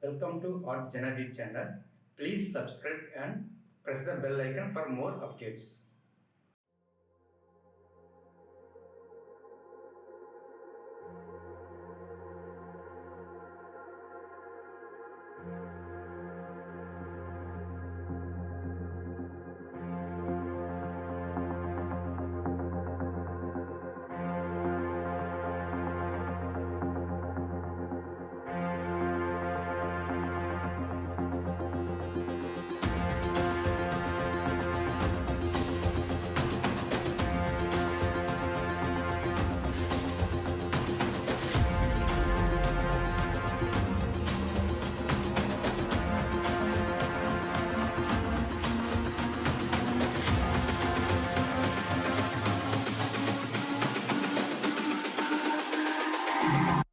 Welcome to artjanag channel. Please subscribe and press the bell icon for more updates.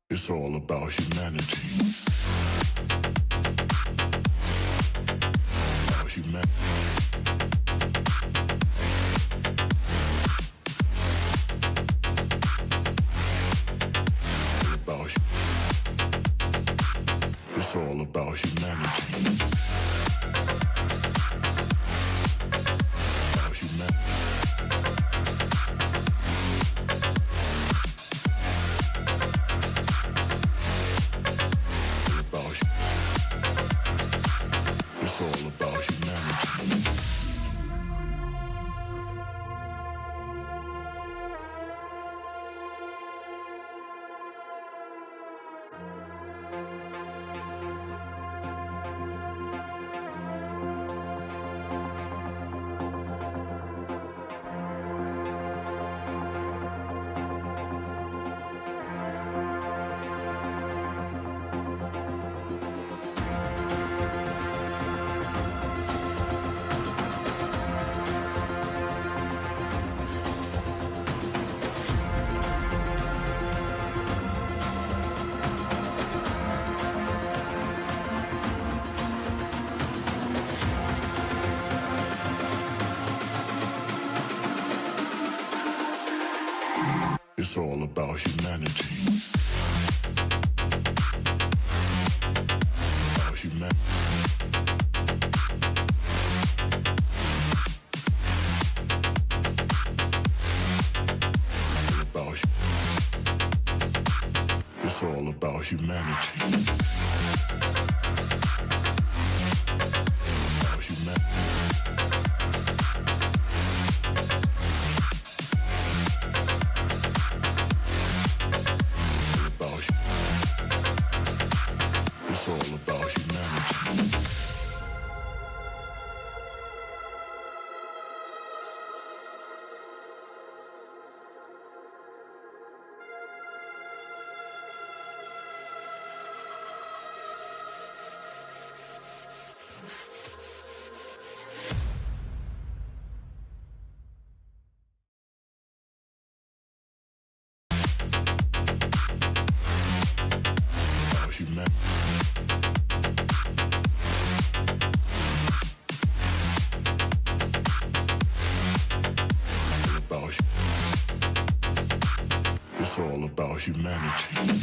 It's all about humanity. About humanity. It's all about humanity. About humanity. It's all about humanity. It's all about humanity. About humanity. It's all about humanity. About humanity. It's all about humanity. About humanity. It's all about humanity.